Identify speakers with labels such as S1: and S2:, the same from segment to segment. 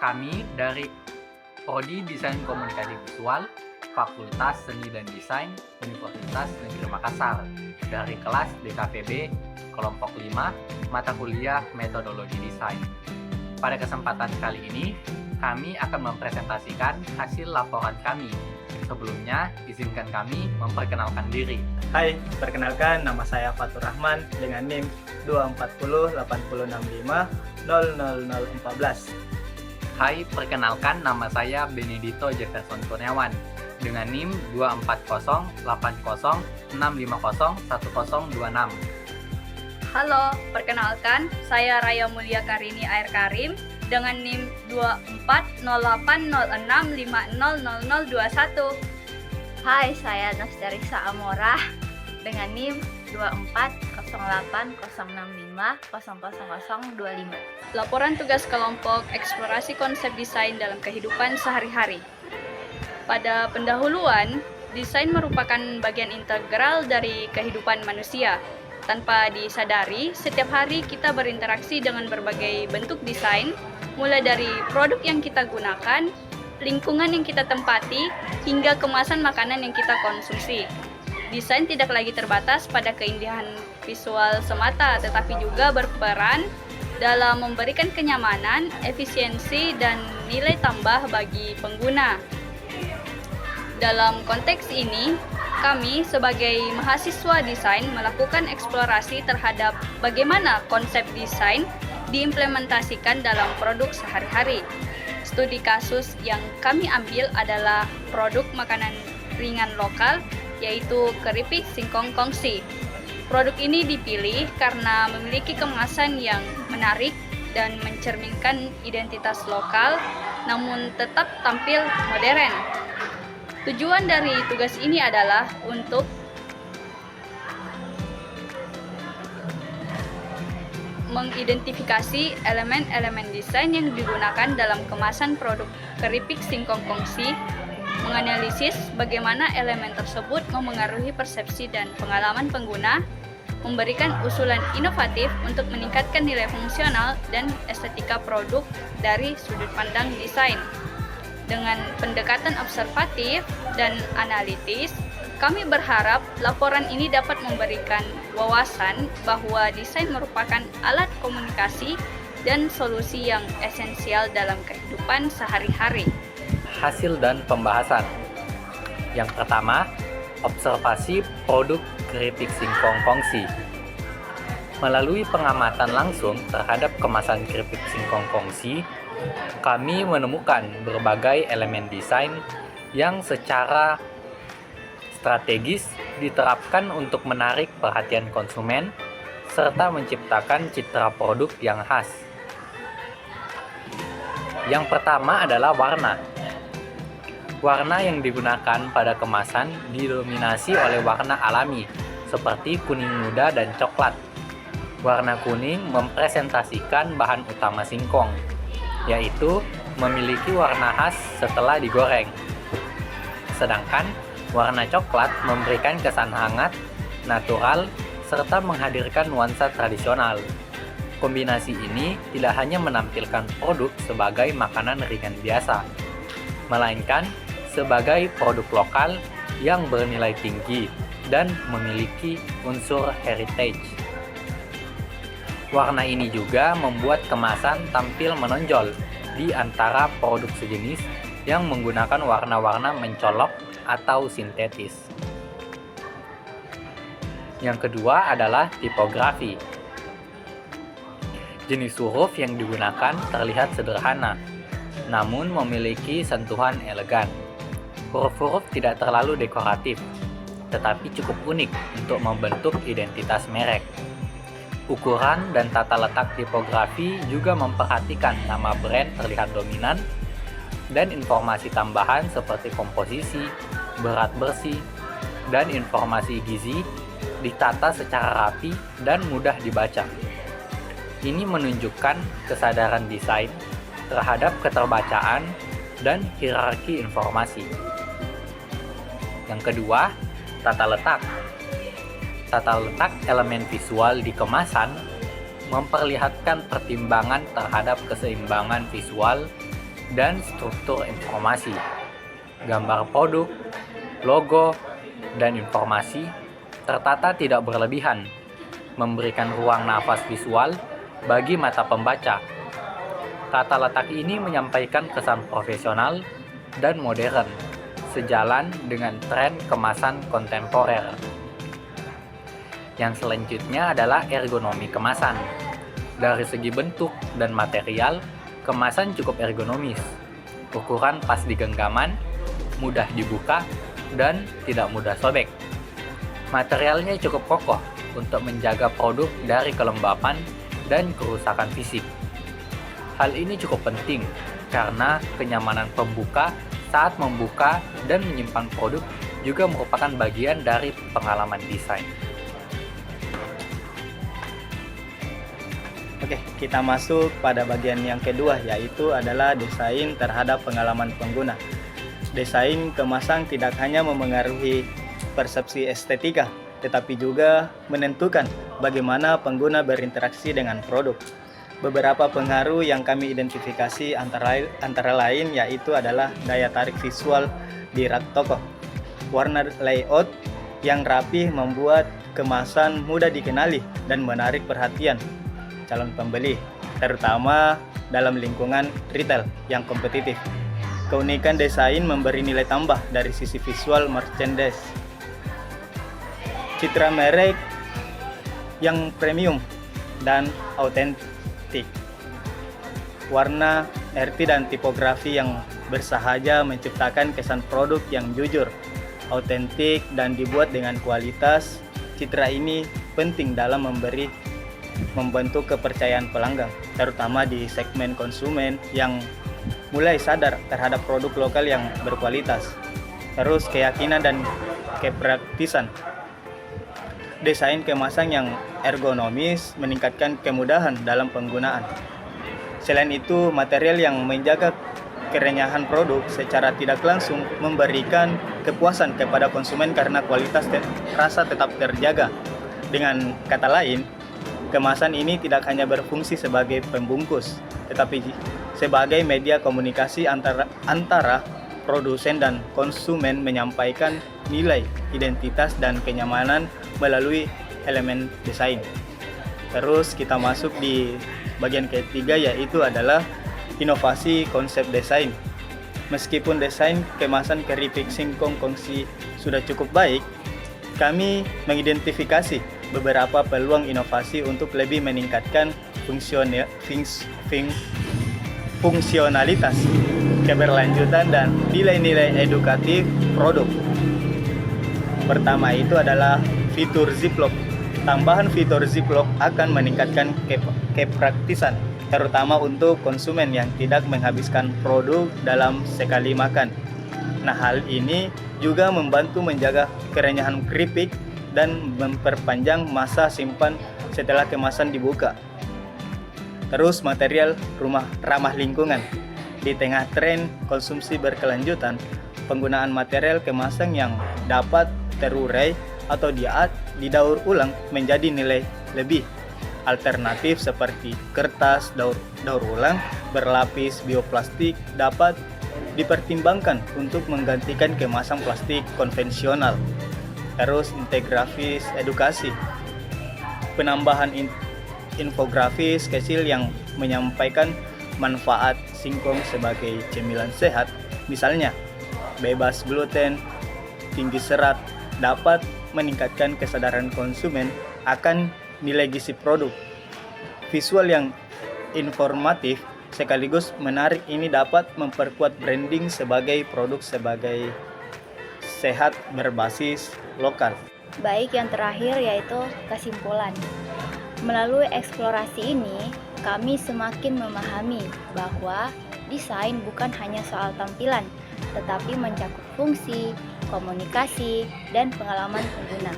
S1: Kami dari Prodi Desain Komunikasi Visual, Fakultas Seni dan Desain, Universitas Negeri Makassar, dari kelas DKVB, kelompok 5, mata kuliah Metodologi Desain. Pada kesempatan kali ini, kami akan mempresentasikan hasil laporan kami. Sebelumnya, izinkan kami memperkenalkan diri.
S2: Hai, perkenalkan nama saya Fatur Rahman dengan NIM 2408065 00014.
S1: Hai, perkenalkan nama saya Benedito Jefferson Kurniawan dengan NIM 24080650126.
S3: Halo, perkenalkan saya Raya Mulia Karini Air Karim dengan NIM 240806500021.
S4: Hai, saya Nostarisa Amora dengan NIM 240806500025.
S3: Laporan tugas kelompok eksplorasi konsep desain dalam kehidupan sehari-hari. Pada pendahuluan, desain merupakan bagian integral dari kehidupan manusia. Tanpa disadari, setiap hari kita berinteraksi dengan berbagai bentuk desain, mulai dari produk yang kita gunakan, lingkungan yang kita tempati, hingga kemasan makanan yang kita konsumsi. Desain tidak lagi terbatas pada keindahan visual semata, tetapi juga berperan dalam memberikan kenyamanan, efisiensi, dan nilai tambah bagi pengguna. Dalam konteks ini, kami sebagai mahasiswa desain melakukan eksplorasi terhadap bagaimana konsep desain diimplementasikan dalam produk sehari-hari. Studi kasus yang kami ambil adalah produk makanan ringan lokal, yaitu keripik singkong kongsi. Produk ini dipilih karena memiliki kemasan yang menarik dan mencerminkan identitas lokal, namun tetap tampil modern. Tujuan dari tugas ini adalah untuk mengidentifikasi elemen-elemen desain yang digunakan dalam kemasan produk keripik singkong kongsi, menganalisis bagaimana elemen tersebut memengaruhi persepsi dan pengalaman pengguna, memberikan usulan inovatif untuk meningkatkan nilai fungsional dan estetika produk dari sudut pandang desain. Dengan pendekatan observatif dan analitis, kami berharap laporan ini dapat memberikan wawasan bahwa desain merupakan alat komunikasi dan solusi yang esensial dalam kehidupan sehari-hari.
S1: Hasil dan pembahasan. Yang pertama, observasi produk keripik singkong kongsi. Melalui pengamatan langsung terhadap kemasan keripik singkong kongsi, kami menemukan berbagai elemen desain yang secara strategis diterapkan untuk menarik perhatian konsumen serta menciptakan citra produk yang khas. Yang pertama adalah warna. Warna yang digunakan pada kemasan didominasi oleh warna alami seperti kuning muda dan coklat. Warna kuning mempresentasikan bahan utama singkong, yaitu memiliki warna khas setelah digoreng. Sedangkan warna coklat memberikan kesan hangat, natural, serta menghadirkan nuansa tradisional. Kombinasi ini tidak hanya menampilkan produk sebagai makanan ringan biasa, melainkan sebagai produk lokal yang bernilai tinggi dan memiliki unsur heritage. Warna ini juga membuat kemasan tampil menonjol di antara produk sejenis yang menggunakan warna-warna mencolok atau sintetis. Yang kedua adalah tipografi. Jenis huruf yang digunakan terlihat sederhana, namun memiliki sentuhan elegan. Huruf-huruf tidak terlalu dekoratif, tetapi cukup unik untuk membentuk identitas merek. Ukuran dan tata letak tipografi juga memperhatikan nama brand terlihat dominan, dan informasi tambahan seperti komposisi, berat bersih, dan informasi gizi ditata secara rapi dan mudah dibaca. Ini menunjukkan kesadaran desain terhadap keterbacaan dan hierarki informasi. Yang kedua, tata letak. Tata letak elemen visual di kemasan memperlihatkan pertimbangan terhadap keseimbangan visual dan struktur informasi. Gambar produk, logo, dan informasi tertata tidak berlebihan, memberikan ruang nafas visual bagi mata pembaca. Tata letak ini menyampaikan kesan profesional dan modern, sejalan dengan tren kemasan kontemporer. Yang selanjutnya adalah ergonomi kemasan. Dari segi bentuk dan material, kemasan cukup ergonomis. Ukuran pas di genggaman, mudah dibuka, dan tidak mudah sobek. Materialnya cukup kokoh untuk menjaga produk dari kelembapan dan kerusakan fisik. Hal ini cukup penting karena kenyamanan pembuka saat membuka dan menyimpan produk juga merupakan bagian dari pengalaman desain.
S2: Oke, kita masuk pada bagian yang kedua, yaitu adalah desain terhadap pengalaman pengguna. Desain kemasan tidak hanya memengaruhi persepsi estetika, tetapi juga menentukan bagaimana pengguna berinteraksi dengan produk. Beberapa pengaruh yang kami identifikasi antara lain yaitu adalah daya tarik visual di rak toko, warna layout yang rapih membuat kemasan mudah dikenali dan menarik perhatian calon pembeli, terutama dalam lingkungan retail yang kompetitif. Keunikan desain memberi nilai tambah dari sisi visual merchandise. Citra merek yang premium dan autentik. Warna, arti dan tipografi yang bersahaja menciptakan kesan produk yang jujur, autentik dan dibuat dengan kualitas. Citra ini penting dalam membentuk kepercayaan pelanggan, terutama di segmen konsumen yang mulai sadar terhadap produk lokal yang berkualitas. Terus keyakinan dan kepraktisan. Desain kemasan yang ergonomis meningkatkan kemudahan dalam penggunaan. Selain itu, material yang menjaga kerenyahan produk secara tidak langsung memberikan kepuasan kepada konsumen karena kualitas rasa tetap terjaga. Dengan kata lain, kemasan ini tidak hanya berfungsi sebagai pembungkus, tetapi sebagai media komunikasi antara produsen dan konsumen, menyampaikan nilai, identitas, dan kenyamanan melalui elemen desain. Terus kita masuk di bagian ketiga, yaitu adalah inovasi konsep desain. Meskipun desain kemasan keripik singkong kongsi sudah cukup baik, kami mengidentifikasi beberapa peluang inovasi untuk lebih meningkatkan fungsionalitas, keberlanjutan, dan nilai-nilai edukatif produk. Pertama itu adalah fitur Ziplock. Tambahan fitur Ziplock akan meningkatkan kepraktisan, terutama untuk konsumen yang tidak menghabiskan produk dalam sekali makan. Nah, hal ini juga membantu menjaga kerenyahan keripik dan memperpanjang masa simpan setelah kemasan dibuka. Terus material ramah lingkungan. Di tengah tren konsumsi berkelanjutan, penggunaan material kemasan yang dapat terurai atau didaur ulang menjadi nilai lebih. Alternatif seperti kertas daur ulang berlapis bioplastik dapat dipertimbangkan untuk menggantikan kemasan plastik konvensional. Terus infografis edukasi. Penambahan infografis kecil yang menyampaikan manfaat singkong sebagai cemilan sehat, misalnya bebas gluten, tinggi serat, dapat meningkatkan kesadaran konsumen akan nilai gizi produk. Visual yang informatif sekaligus menarik ini dapat memperkuat branding sebagai produk sebagai sehat berbasis lokal.
S4: Baik, yang terakhir yaitu kesimpulan. Melalui eksplorasi ini, kami semakin memahami bahwa desain bukan hanya soal tampilan, tetapi mencakup fungsi, komunikasi, dan pengalaman pengguna.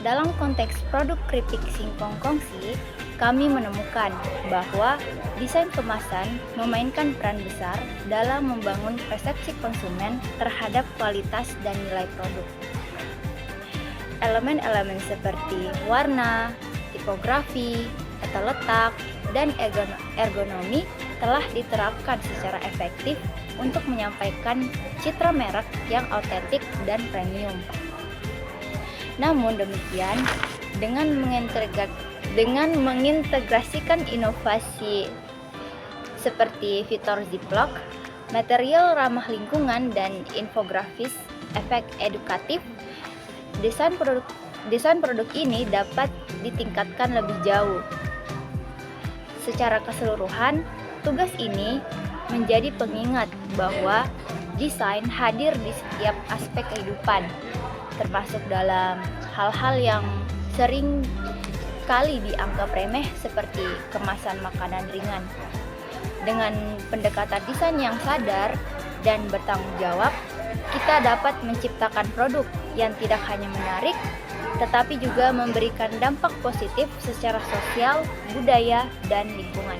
S4: Dalam konteks produk keripik singkong kongsi, kami menemukan bahwa desain kemasan memainkan peran besar dalam membangun persepsi konsumen terhadap kualitas dan nilai produk. Elemen-elemen seperti warna, tipografi, tata letak, dan ergonomi telah diterapkan secara efektif untuk menyampaikan citra merek yang autentik dan premium. Namun demikian, dengan mengintegrasikan inovasi seperti fitur Ziploc, material ramah lingkungan, dan infografis efek edukatif, desain produk ini dapat ditingkatkan lebih jauh. Secara keseluruhan, tugas ini menjadi pengingat bahwa desain hadir di setiap aspek kehidupan, termasuk dalam hal-hal yang sering kali dianggap remeh seperti kemasan makanan ringan. Dengan pendekatan desain yang sadar dan bertanggung jawab, kita dapat menciptakan produk yang tidak hanya menarik, tetapi juga memberikan dampak positif secara sosial, budaya, dan lingkungan.